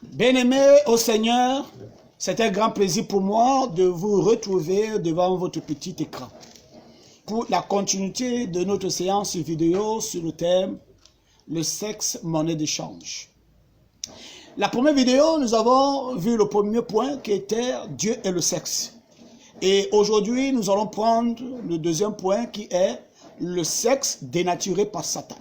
Bien-aimés au Seigneur, c'est un grand plaisir pour moi de vous retrouver devant votre petit écran pour la continuité de notre séance vidéo sur le thème « Le sexe, monnaie d'échange ». La première vidéo, nous avons vu le premier point qui était « Dieu et le sexe ». Et aujourd'hui, nous allons prendre le deuxième point qui est « Le sexe dénaturé par Satan ».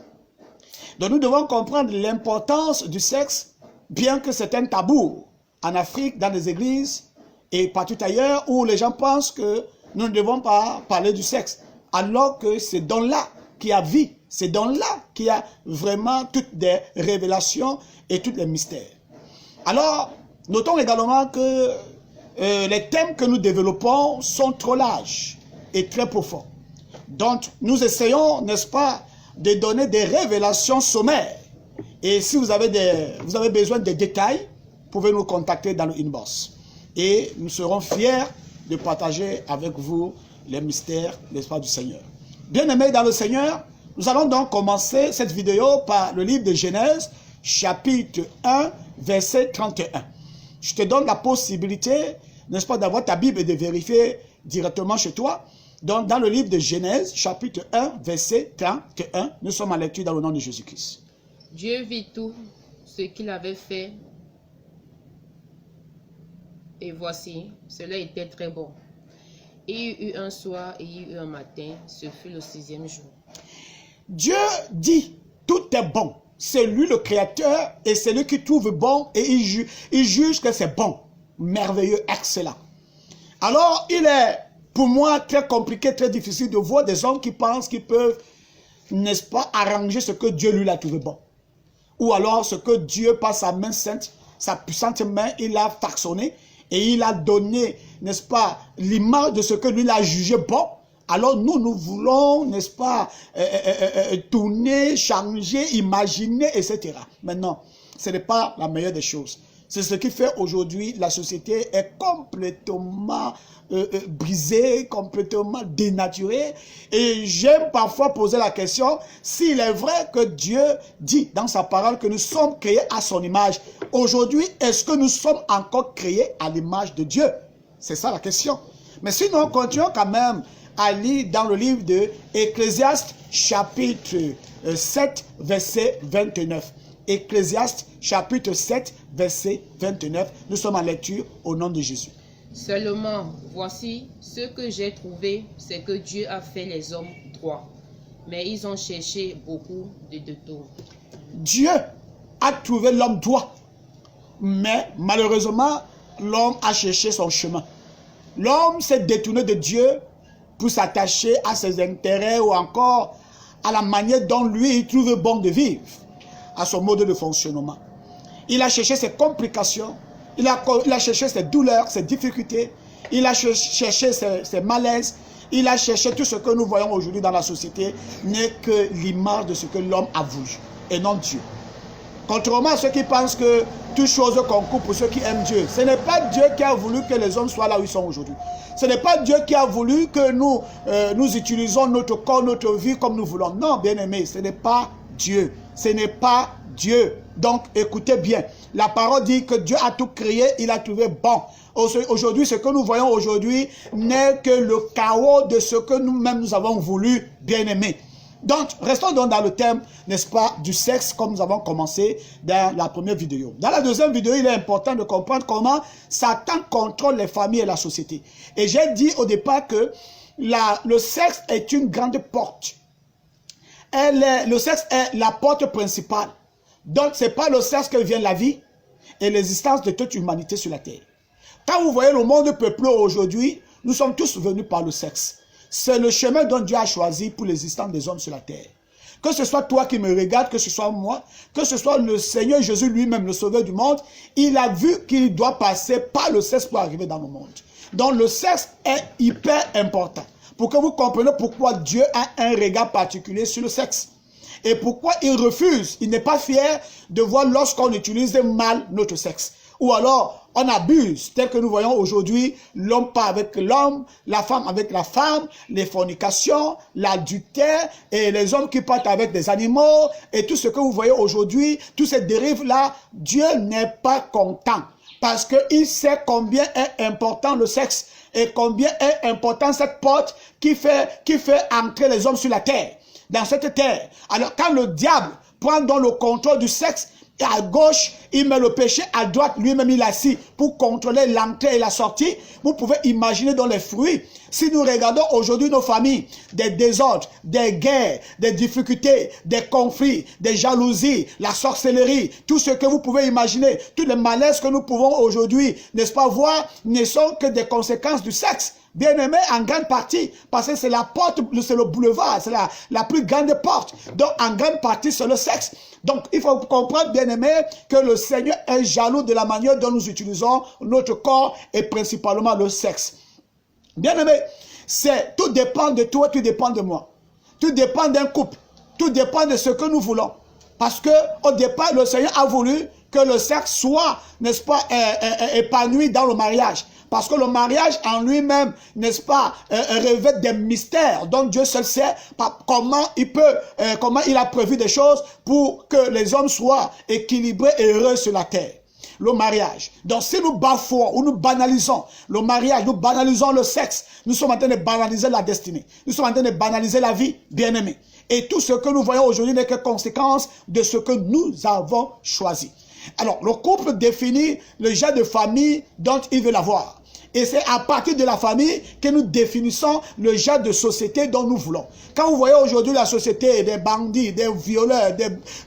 Donc nous devons comprendre l'importance du sexe, bien que c'est un tabou en Afrique, dans les églises et partout ailleurs, où les gens pensent que nous ne devons pas parler du sexe, alors que c'est dans là qu'il y a vie, c'est dans là qu'il y a vraiment toutes les révélations et tous les mystères. Alors, notons également que les thèmes que nous développons sont trop larges et très profonds. Donc, nous essayons, n'est-ce pas, de donner des révélations sommaires. Et si vous avez besoin de détails, vous pouvez nous contacter dans le inbox. Et nous serons fiers de partager avec vous les mystères, n'est-ce pas, du Seigneur. Bien-aimés dans le Seigneur, nous allons donc commencer cette vidéo par le livre de Genèse, chapitre 1, verset 31. Je te donne la possibilité, n'est-ce pas, d'avoir ta Bible et de vérifier directement chez toi. Donc, dans le livre de Genèse, chapitre 1, verset 31, nous sommes en lecture dans le nom de Jésus-Christ. Dieu vit tout ce qu'il avait fait, et voici, cela était très bon. Il y eut un soir et il y eut un matin, ce fut le 6e jour. Dieu dit, tout est bon. C'est lui le créateur et c'est lui qui trouve bon et il juge que c'est bon, merveilleux, excellent. Alors, il est pour moi très compliqué, très difficile de voir des hommes qui pensent qu'ils peuvent, n'est-ce pas, arranger ce que Dieu lui a trouvé bon. Ou alors ce que Dieu, par sa main sainte, sa puissante main, il a façonné et il a donné, n'est-ce pas, l'image de ce que lui a jugé bon. Alors nous voulons, n'est-ce pas, tourner, changer, imaginer, etc. Maintenant, ce n'est pas la meilleure des choses. C'est ce qui fait aujourd'hui, la société est complètement brisée, complètement dénaturée. Et j'aime parfois poser la question, s'il est vrai que Dieu dit dans sa parole que nous sommes créés à son image, aujourd'hui, est-ce que nous sommes encore créés à l'image de Dieu? C'est ça la question. Mais sinon, continuons quand même à lire dans le livre de Ecclésiaste, chapitre 7, verset 29. Ecclésiaste, chapitre 7, verset 29. Nous sommes en lecture au nom de Jésus. Seulement, voici, ce que j'ai trouvé, c'est que Dieu a fait les hommes droits, mais ils ont cherché beaucoup de détours. Dieu a trouvé l'homme droit, mais malheureusement, l'homme a cherché son chemin. L'homme s'est détourné de Dieu pour s'attacher à ses intérêts ou encore à la manière dont lui, il trouve bon de vivre, à son mode de fonctionnement. Il a cherché ses complications, il a cherché ses douleurs, ses difficultés, il a cherché ses malaises, il a cherché tout ce que nous voyons aujourd'hui dans la société n'est que l'image de ce que l'homme a voulu et non Dieu. Contrairement à ceux qui pensent que toute chose concourt pour ceux qui aiment Dieu, ce n'est pas Dieu qui a voulu que les hommes soient là où ils sont aujourd'hui. Ce n'est pas Dieu qui a voulu que nous utilisons notre corps, notre vie comme nous voulons. Non, bien-aimés, ce n'est pas Dieu. Ce n'est pas Dieu. Donc, écoutez bien. La parole dit que Dieu a tout créé, il a trouvé bon. Aujourd'hui, ce que nous voyons aujourd'hui n'est que le chaos de ce que nous-mêmes nous avons voulu, bien-aimés. Donc, restons donc dans le thème, n'est-ce pas, du sexe, comme nous avons commencé dans la première vidéo. Dans la deuxième vidéo, il est important de comprendre comment Satan contrôle les familles et la société. Et j'ai dit au départ que le sexe est une grande porte. Le sexe est la porte principale. Donc, ce n'est pas le sexe que vient la vie et l'existence de toute humanité sur la terre. Quand vous voyez le monde peuplé aujourd'hui, nous sommes tous venus par le sexe. C'est le chemin dont Dieu a choisi pour l'existence des hommes sur la terre. Que ce soit toi qui me regardes, que ce soit moi, que ce soit le Seigneur Jésus lui-même, le Sauveur du monde, il a vu qu'il doit passer par le sexe pour arriver dans le monde. Donc le sexe est hyper important. Pour que vous compreniez pourquoi Dieu a un regard particulier sur le sexe. Et pourquoi il refuse? Il n'est pas fier de voir lorsqu'on utilise mal notre sexe. Ou alors, on abuse, tel que nous voyons aujourd'hui, l'homme pas avec l'homme, la femme avec la femme, les fornications, l'adultère, et les hommes qui partent avec des animaux, et tout ce que vous voyez aujourd'hui, toutes ces dérives-là, Dieu n'est pas content. Parce qu'il sait combien est important le sexe, et combien est important cette porte qui fait entrer les hommes sur la terre, dans cette terre. Alors, quand le diable prend donc le contrôle du sexe, et à gauche, il met le péché, à droite, lui-même il assis pour contrôler l'entrée et la sortie. Vous pouvez imaginer dans les fruits. Si nous regardons aujourd'hui nos familles, des désordres, des guerres, des difficultés, des conflits, des jalousies, la sorcellerie, tout ce que vous pouvez imaginer, tous les malaises que nous pouvons aujourd'hui, n'est-ce pas, voir, ne sont que des conséquences du sexe. Bien aimé, en grande partie, parce que c'est la porte, c'est le boulevard, c'est la plus grande porte. Donc, en grande partie, c'est le sexe. Donc, il faut comprendre, bien aimé, que le Seigneur est jaloux de la manière dont nous utilisons notre corps et principalement le sexe. Bien aimé, tout dépend de toi, tout dépend de moi. Tout dépend d'un couple. Tout dépend de ce que nous voulons. Parce que au départ, le Seigneur a voulu que le sexe soit, n'est-ce pas, épanoui dans le mariage. Parce que le mariage en lui-même, n'est-ce pas, revêt des mystères dont Dieu seul sait comment il a prévu des choses pour que les hommes soient équilibrés et heureux sur la terre. Le mariage. Donc si nous bafouons ou nous banalisons le mariage, nous banalisons le sexe, nous sommes en train de banaliser la destinée. Nous sommes en train de banaliser la vie, bien-aimée. Et tout ce que nous voyons aujourd'hui n'est que conséquence de ce que nous avons choisi. Alors, le couple définit le genre de famille dont il veut l'avoir. Et c'est à partir de la famille que nous définissons le genre de société dont nous voulons. Quand vous voyez aujourd'hui la société des bandits, des violeurs,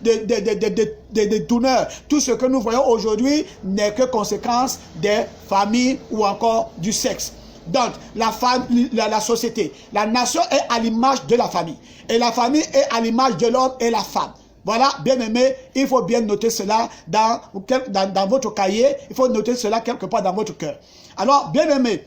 des tourneurs, tout ce que nous voyons aujourd'hui n'est que conséquence des familles ou encore du sexe. Donc, la société, la nation est à l'image de la famille. Et la famille est à l'image de l'homme et la femme. Voilà, bien aimé, il faut bien noter cela dans votre cahier, il faut noter cela quelque part dans votre cœur. Alors, bien aimé,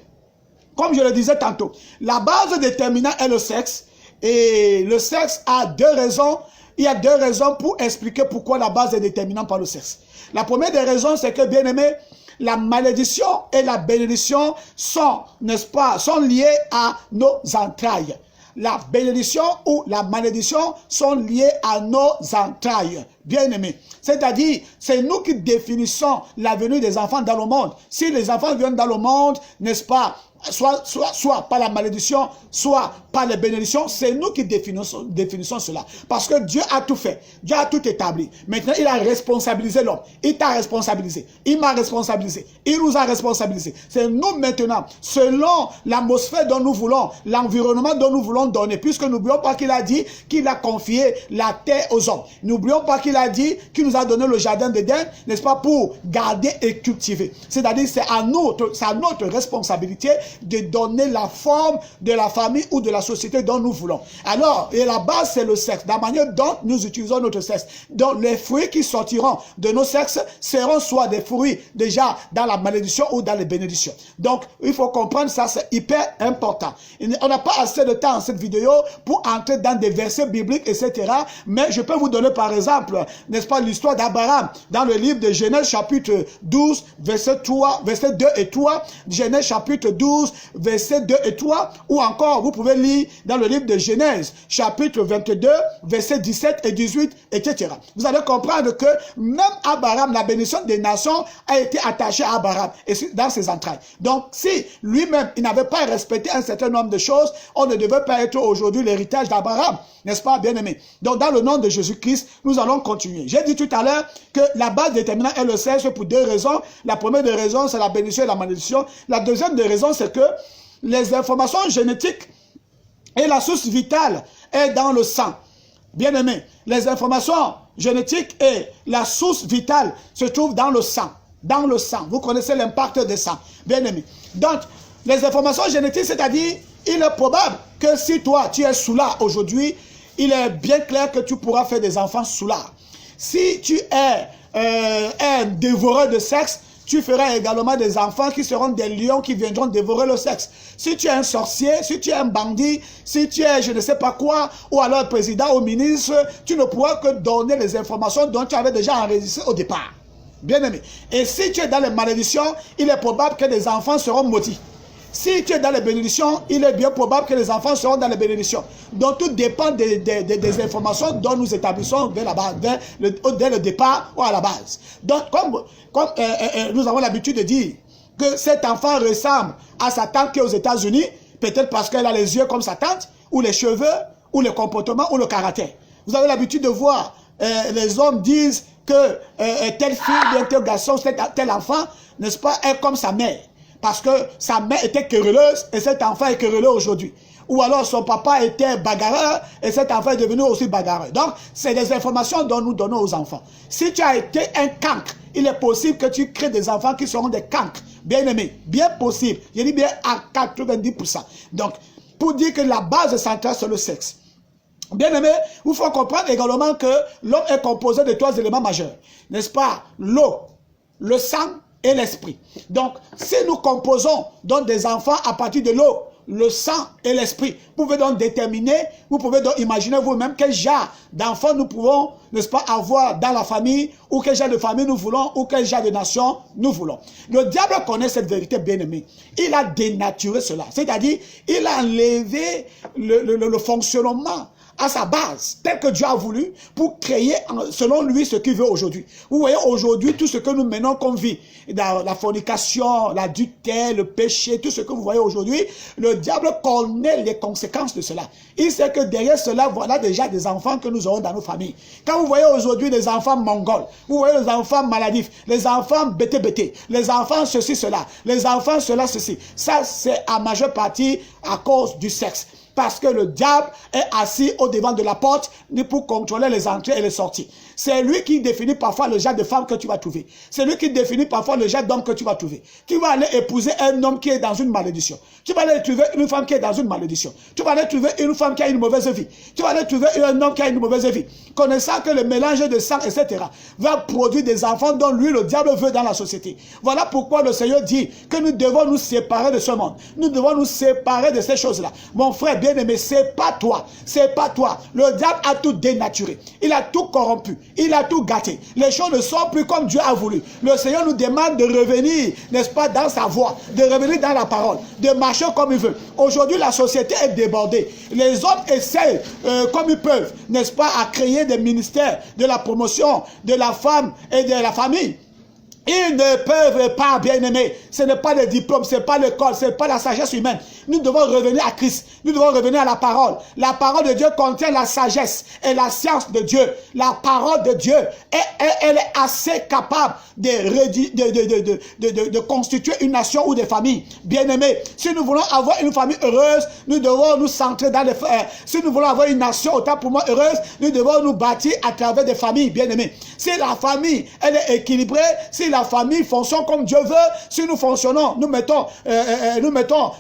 comme je le disais tantôt, la base déterminante est le sexe, et le sexe a deux raisons. Il y a deux raisons pour expliquer pourquoi la base est déterminante par le sexe. La première des raisons, c'est que, bien aimé, la malédiction et la bénédiction sont, n'est-ce pas, sont liées à nos entrailles. La bénédiction ou la malédiction sont liées à nos entrailles, bien aimés. C'est-à-dire, c'est nous qui définissons la venue des enfants dans le monde. Si les enfants viennent dans le monde, n'est-ce pas, soit par la malédiction, soit par les bénédictions, c'est nous qui définissons cela. Parce que Dieu a tout fait. Dieu a tout établi. Maintenant, il a responsabilisé l'homme. Il t'a responsabilisé. Il m'a responsabilisé. Il nous a responsabilisé. C'est nous maintenant, selon l'atmosphère dont nous voulons, l'environnement dont nous voulons donner. Puisque n'oublions pas qu'il a dit qu'il a confié la terre aux hommes. N'oublions pas qu'il a dit qu'il nous a donné le jardin d'Éden, n'est-ce pas, pour garder et cultiver. C'est-à-dire, c'est à notre responsabilité de donner la forme de la famille ou de la société dont nous voulons. Alors, et la base, c'est le sexe. La manière dont nous utilisons notre sexe. Donc, les fruits qui sortiront de nos sexes seront soit des fruits déjà dans la malédiction ou dans les bénédictions. Donc, il faut comprendre ça, c'est hyper important. On n'a pas assez de temps dans cette vidéo pour entrer dans des versets bibliques, etc. Mais je peux vous donner par exemple, n'est-ce pas, l'histoire d'Abraham dans le livre de Genèse chapitre 12, verset 2 et 3. Genèse chapitre 12, verset 2 et 3. Ou encore, vous pouvez lire dans le livre de Genèse chapitre 22, verset 17 et 18, etc. Vous allez comprendre que même Abraham, la bénédiction des nations a été attachée à Abraham et dans ses entrailles. Donc, si lui-même, il n'avait pas respecté un certain nombre de choses, on ne devait pas être aujourd'hui l'héritage d'Abraham. N'est-ce pas, bien-aimé? Donc, dans le nom de Jésus-Christ, nous allons continuer. J'ai dit tout à l'heure que la base déterminante est le sexe pour deux raisons. La première des raisons, c'est la bénédiction et la malédiction. La deuxième des raisons, c'est que les informations génétiques et la source vitale est dans le sang. Bien-aimé, les informations génétiques et la source vitale se trouvent dans le sang. Dans le sang. Vous connaissez l'impact des sangs. Bien-aimé. Donc, les informations génétiques, c'est-à-dire, il est probable que si toi, tu es soulard aujourd'hui, il est bien clair que tu pourras faire des enfants soulards. Si tu es un dévoreur de sexe, tu feras également des enfants qui seront des lions qui viendront dévorer le sexe. Si tu es un sorcier, si tu es un bandit, si tu es je ne sais pas quoi, ou alors président ou ministre, tu ne pourras que donner les informations dont tu avais déjà enregistré au départ. Bien aimé. Et si tu es dans les malédictions, il est probable que les enfants seront maudits. Si tu es dans les bénédictions, il est bien probable que les enfants seront dans les bénédictions. Donc tout dépend des informations dont nous établissons dès le départ ou à la base. Donc comme nous avons l'habitude de dire que cet enfant ressemble à sa tante qui est aux États-Unis, peut-être parce qu'elle a les yeux comme sa tante, ou les cheveux, ou le comportement, ou le caractère. Vous avez l'habitude de voir, les hommes disent que telle fille, bien tel garçon, tel enfant, n'est-ce pas, est comme sa mère. Parce que sa mère était querelleuse et cet enfant est querelleux aujourd'hui. Ou alors son papa était bagarreur et cet enfant est devenu aussi bagarreur. Donc, c'est des informations dont nous donnons aux enfants. Si tu as été un cancre, il est possible que tu crées des enfants qui seront des cancres. Bien aimés, bien possible. Je dis bien à 90%. Donc, pour dire que la base centrale, c'est le sexe. Bien aimé, il faut comprendre également que l'homme est composé de 3 éléments majeurs. N'est-ce pas? L'eau, le sang et l'esprit. Donc, si nous composons donc des enfants à partir de l'eau, le sang et l'esprit, vous pouvez donc déterminer, vous pouvez donc imaginer vous-même quel genre d'enfants nous pouvons, n'est-ce pas, avoir dans la famille, ou quel genre de famille nous voulons, ou quel genre de nation nous voulons. Le diable connaît cette vérité, bien aimée. Il a dénaturé cela. C'est-à-dire, il a enlevé le fonctionnement à sa base, tel que Dieu a voulu, pour créer selon lui ce qu'il veut aujourd'hui. Vous voyez aujourd'hui tout ce que nous menons comme vie, la fornication, l'adultère, le péché, tout ce que vous voyez aujourd'hui, le diable connaît les conséquences de cela. Il sait que derrière cela, voilà déjà des enfants que nous aurons dans nos familles. Quand vous voyez aujourd'hui des enfants mongols, vous voyez les enfants maladifs, les enfants bété, les enfants ceci, cela, les enfants cela, ceci. Ça, c'est à majeure partie à cause du sexe. Parce que le diable est assis au devant de la porte pour contrôler les entrées et les sorties. C'est lui qui définit parfois le genre de femme que tu vas trouver. C'est lui qui définit parfois le genre d'homme que tu vas trouver. Tu vas aller épouser un homme qui est dans une malédiction. Tu vas aller trouver une femme qui est dans une malédiction. Tu vas aller trouver une femme qui a une mauvaise vie. Tu vas aller trouver un homme qui a une mauvaise vie. Connaissant que le mélange de sang, etc., va produire des enfants dont lui, le diable, veut dans la société. Voilà pourquoi le Seigneur dit que nous devons nous séparer de ce monde. Nous devons nous séparer de ces choses-là. Mon frère bien-aimé, c'est pas toi. C'est pas toi. Le diable a tout dénaturé. Il a tout corrompu. Il a tout gâté. Les choses ne sont plus comme Dieu a voulu. Le Seigneur nous demande de revenir, n'est-ce pas, dans sa voie, de revenir dans la parole, de marcher comme il veut. Aujourd'hui, la société est débordée. Les hommes essaient, comme ils peuvent, n'est-ce pas, à créer des ministères de la promotion de la femme et de la famille. Ils ne peuvent pas, bien-aimés. Ce n'est pas le diplôme, ce n'est pas l'école, ce n'est pas la sagesse humaine. Nous devons revenir à Christ. Nous devons revenir à la parole. La parole de Dieu contient la sagesse et la science de Dieu. La parole de Dieu, elle est assez capable de constituer une nation ou des familles. Bien-aimés, si nous voulons avoir une famille heureuse, nous devons nous centrer dans les frères. Si nous voulons avoir une nation autant pour moi heureuse, nous devons nous bâtir à travers des familles, bien-aimés. Si la famille, elle est équilibrée, si la famille fonctionne comme Dieu veut, si nous fonctionnons,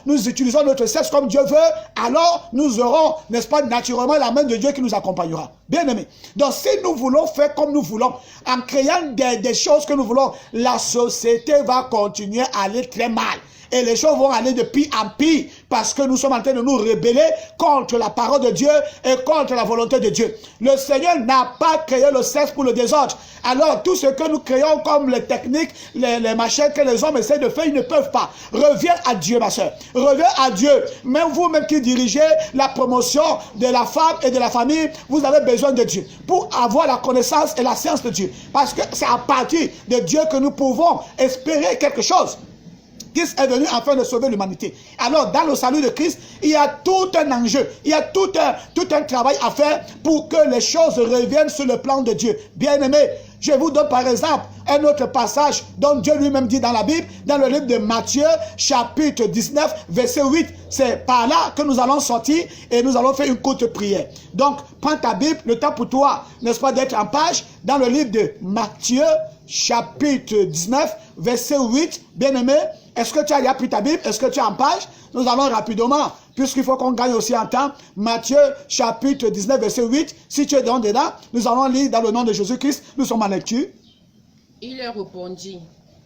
nous utilisons notre sexe comme Dieu veut, alors nous aurons, n'est-ce pas, naturellement la main de Dieu qui nous accompagnera. Bien aimé. Donc si nous voulons faire comme nous voulons, en créant des choses que nous voulons, la société va continuer à aller très mal. Et les choses vont aller de pire en pire parce que nous sommes en train de nous rebeller contre la parole de Dieu et contre la volonté de Dieu. Le Seigneur n'a pas créé le sexe pour le désordre. Alors tout ce que nous créons comme les techniques, les machins que les hommes essaient de faire, ils ne peuvent pas. Reviens à Dieu, ma soeur. Reviens à Dieu. Même vous-même qui dirigez la promotion de la femme et de la famille, vous avez besoin de Dieu pour avoir la connaissance et la science de Dieu. Parce que c'est à partir de Dieu que nous pouvons espérer quelque chose. Christ est venu afin de sauver l'humanité. Alors, dans le salut de Christ, il y a tout un enjeu, il y a tout un travail à faire pour que les choses reviennent sur le plan de Dieu. Bien-aimés, je vous donne par exemple un autre passage dont Dieu lui-même dit dans la Bible, dans le livre de Matthieu, chapitre 19, verset 8. C'est par là que nous allons sortir et nous allons faire une courte prière. Donc, prends ta Bible, le temps pour toi, n'est-ce pas, d'être en page, dans le livre de Matthieu, chapitre 19, verset 8. Bien-aimé, est-ce que tu as pris ta Bible? Est-ce que tu es en page? Nous allons rapidement, puisqu'il faut qu'on gagne aussi en temps. Matthieu, chapitre 19, verset 8. Si tu es dedans, nous allons lire dans le nom de Jésus-Christ. Nous sommes en lecture. Il leur répondit,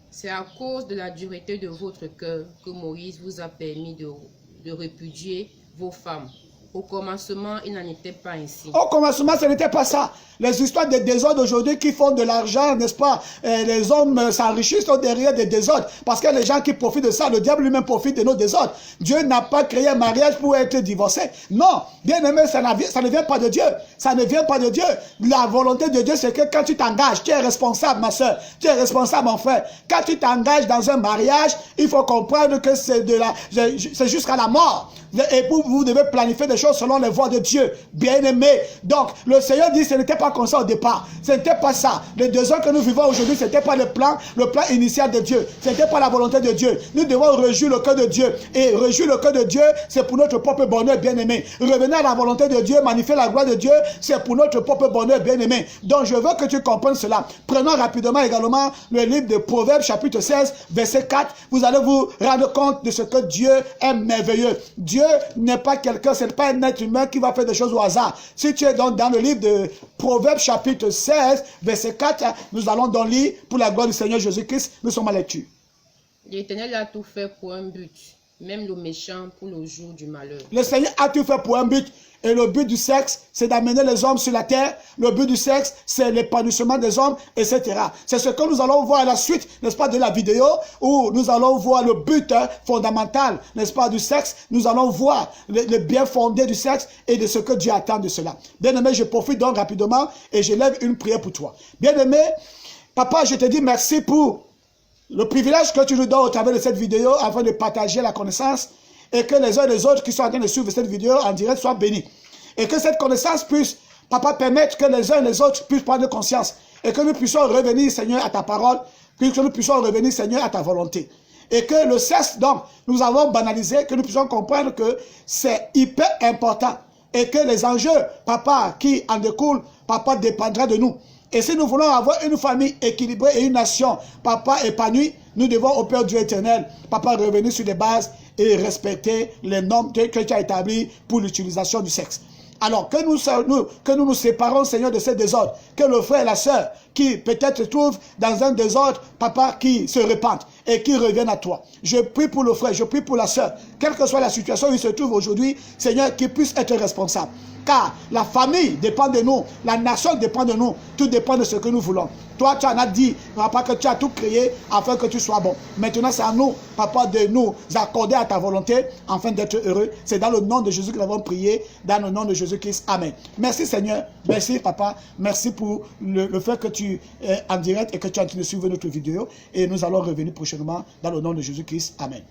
C'est à cause de la dureté de votre cœur que Moïse vous a permis de répudier vos femmes. Au commencement, il n'en était pas ainsi. Au commencement, ce n'était pas ça. Les histoires de désordre aujourd'hui qui font de l'argent, n'est-ce pas? Les hommes s'enrichissent derrière des désordres. Parce que les gens qui profitent de ça, le diable lui-même profite de nos désordres. Dieu n'a pas créé un mariage pour être divorcé. Non, bien aimé, ça ne vient pas de Dieu. Ça ne vient pas de Dieu. La volonté de Dieu, c'est que quand tu t'engages, tu es responsable, ma soeur. Tu es responsable, mon frère. Quand tu t'engages dans un mariage, il faut comprendre que c'est jusqu'à la mort. Et vous devez planifier des choses selon les voies de Dieu, bien aimé. Donc, le Seigneur dit, ce n'était pas comme ça au départ. Ce n'était pas ça. Les 2 ans que nous vivons aujourd'hui, ce n'était pas le plan initial de Dieu. Ce n'était pas la volonté de Dieu. Nous devons réjouir le cœur de Dieu. Et réjouir le cœur de Dieu, c'est pour notre propre bonheur, bien aimé. Revenir à la volonté de Dieu, magnifier la gloire de Dieu, c'est pour notre propre bonheur, bien aimé. Donc, je veux que tu comprennes cela. Prenons rapidement également le livre de Proverbes, chapitre 16, verset 4. Vous allez vous rendre compte de ce que Dieu est merveilleux. Dieu n'est pas quelqu'un, ce n'est pas un être humain qui va faire des choses au hasard. Si tu es donc dans le livre de Proverbes chapitre 16, verset 4, nous allons donc lire pour la gloire du Seigneur Jésus-Christ. Nous sommes à lecture. L'Éternel a tout fait pour un but, même le méchant pour le jour du malheur. Le Seigneur a tout fait pour un but. Et le but du sexe, c'est d'amener les hommes sur la terre. Le but du sexe, c'est l'épanouissement des hommes, etc. C'est ce que nous allons voir à la suite, n'est-ce pas, de la vidéo, où nous allons voir le but fondamental, n'est-ce pas, du sexe. Nous allons voir le bien fondé du sexe et de ce que Dieu attend de cela. Bien-aimé, je profite donc rapidement et je lève une prière pour toi. Bien-aimé, papa, je te dis merci pour le privilège que tu nous donnes au travers de cette vidéo afin de partager la connaissance et que les uns et les autres qui sont en train de suivre cette vidéo en direct soient bénis. Et que cette connaissance puisse, papa, permettre que les uns et les autres puissent prendre conscience. Et que nous puissions revenir, Seigneur, à ta parole. Que nous puissions revenir, Seigneur, à ta volonté. Et que le sexe, donc, nous avons banalisé, que nous puissions comprendre que c'est hyper important. Et que les enjeux, papa, qui en découlent, papa, dépendra de nous. Et si nous voulons avoir une famille équilibrée et une nation, papa, épanouie, nous devons au Père Dieu éternel, papa, revenir sur les bases et respecter les normes que tu as établies pour l'utilisation du sexe. Alors que nous séparons, Seigneur, de ces désordres, que le frère et la sœur qui peut-être se trouvent dans un désordre, papa, qui se répandent et qui reviennent à toi. Je prie pour le frère, je prie pour la sœur, quelle que soit la situation où il se trouve aujourd'hui, Seigneur, qu'il puisse être responsable. Car la famille dépend de nous, la nation dépend de nous, tout dépend de ce que nous voulons. Toi, tu en as dit, papa, que tu as tout créé afin que tu sois bon. Maintenant, c'est à nous, papa, de nous accorder à ta volonté afin d'être heureux. C'est dans le nom de Jésus que nous avons prié, dans le nom de Jésus-Christ. Amen. Merci Seigneur, merci papa, merci pour le fait que tu es en direct et que tu es en train de suivre notre vidéo. Et nous allons revenir prochainement dans le nom de Jésus-Christ. Amen.